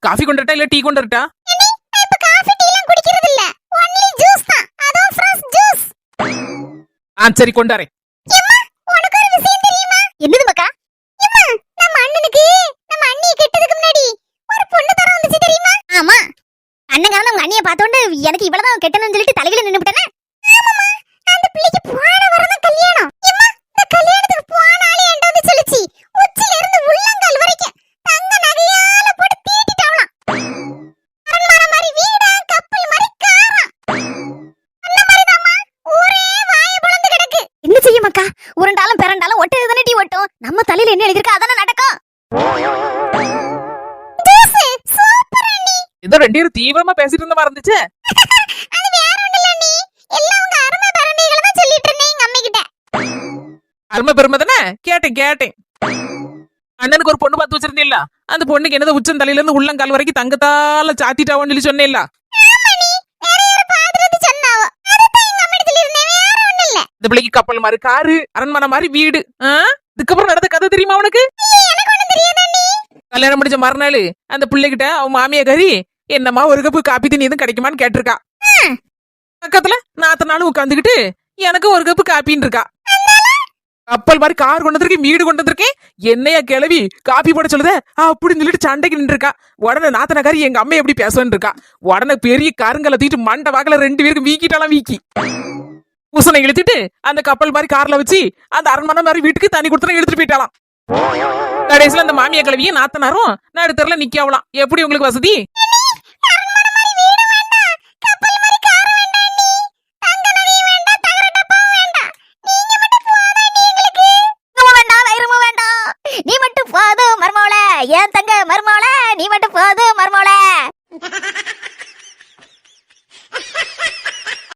Coffee கொண்டுட்டா இல்ல tea கொண்டுட்டா? இப்ப coffee tea எல்லாம் குடிக்கிறது இல்ல, ஒன்லி ஜூஸ் தான், அதுவும் ஃப்ரெஷ் ஜூஸ். சரி கொண்டாரே. எம்மா, உனக்கு ஒரு விஷயம் தெரியுமா? என்னது மக்கா? எம்மா, நம்ம அண்ணனுக்கு நம்ம அண்ணியை கெட்டதுக்கு முன்னாடி ஒரு பொண்ணு தர வந்துச்சு தெரியுமா? ஆமா, அண்ணன் நம்ம அண்ணியை பார்த்தோண்டு எனக்கு இவ்வளவுதான் கெட்டணும்னு சொல்லிட்டு தலையில நின்னுட்டேனே. ஆமாமா, அந்த பிள்ளைக்கு போன வரதான் கல்யாணம். எம்மா, இந்த கல்யாணத்துக்கு போன ஆளே என்கிட்ட வந்து சொல்லுச்சு, உச்சில இருந்து உள்ளங்கால் வரைக்கும் தங்க நகையால போட்டு தீட்டிட்டாவலாம். அரண்மனை மாதிரி வீடா, கப்பல் மாதிரி காரா, அந்த மாதிரிதாம்மா ஊரே வாயை பொளந்து கிடக்கு. என்ன செய்ய மக்கா, உருண்டாலும் பிறண்டாலும் ஒட்டது தானே டீ ஒட்டும். நம்ம தலையில என்ன எழுதிருக்கா அதானே நடக்கும். சூப்பர் அண்ணி. ஏதோ ரெண்டு பேரும் தீவிரமா பேசிட்டு இருந்த மாதிரி இருந்துச்சு. அது வேற ஒண்ணும் இல்ல அண்ணி, எல்லாம் உங்க அருமை பரண்டைகளை தான் சொல்லிட்டு இருந்தேன் எங்க அம்மா கிட்ட. அருமை பெருமை தானே? கேட்டேன். அண்ணனுக்கு ஒரு பொண்ணு பார்த்து வச்சிருந்தேல்ல, அந்த பொண்ணுக்கு என்னது உச்சம் தலையில இருந்து உள்ளங்கால் வரைக்கும் தங்கத்தால சாத்திட்டாவோன்னு சொல்லி சொன்னேல்ல. ஆமாண்ணி, வேற யாரோ பாத்துட்டு சொன்னாவோ, அதுதான் எங்க அம்மா கிட்ட சொல்லிருந்தேன், வேற ஒண்ணும் இல்ல. இந்த பிள்ளைக்கு கப்பல் மாதிரி காரு, அரண்மனை மாதிரி வீடு. இதுக்கப்புறம் நடந்த கதை தெரியுமா உனக்கு? எனக்கு ஒண்ணும் தெரியாது அண்ணி. கல்யாணம் முடிஞ்ச மறுநாள் அந்த பிள்ளைகிட்ட அவன் மாமியா கறி என்னம்மா ஒரு கப்பு காப்பி தண்ணி எதுவும் கிடைக்குமான்னு கேட்டிருக்கா. பக்கத்துல நாத்தனாலும் உட்காந்துக்கிட்டு எனக்கு ஒரு கப்பு காப்பின்னு இருக்கா. கப்பல் மாதிரி கார் கொண்டு வந்திருக்கேன், வீடு கொண்டு வந்திருக்கேன், என்னையா கிளவி காப்பி போட சொல்லுத அப்படின்னு சொல்லிட்டு சண்டைக்கு நின்று இருக்கா. உடனே நாத்தனக்காரி எங்க அம்மா எப்படி பேசுவேன்னு இருக்கா. உடனே பெரிய கருங்கலை தூக்கிட்டு மண்டை வாக்கல ரெண்டு பேருக்கு வீக்கிட்டாலாம் வீக்கி பூசனை இழுத்துட்டு அந்த கப்பல் மாதிரி கார்ல வச்சு அந்த அரண்மனை மாதிரி வீட்டுக்கு தண்ணி கொடுத்து இழுத்துட்டு போயிட்டாலாம். கடைசியில அந்த மாமியா கிளவியும் நாத்தனாரும் நடுத்தரல நிக்காவலாம். எப்படி உங்களுக்கு வசதி?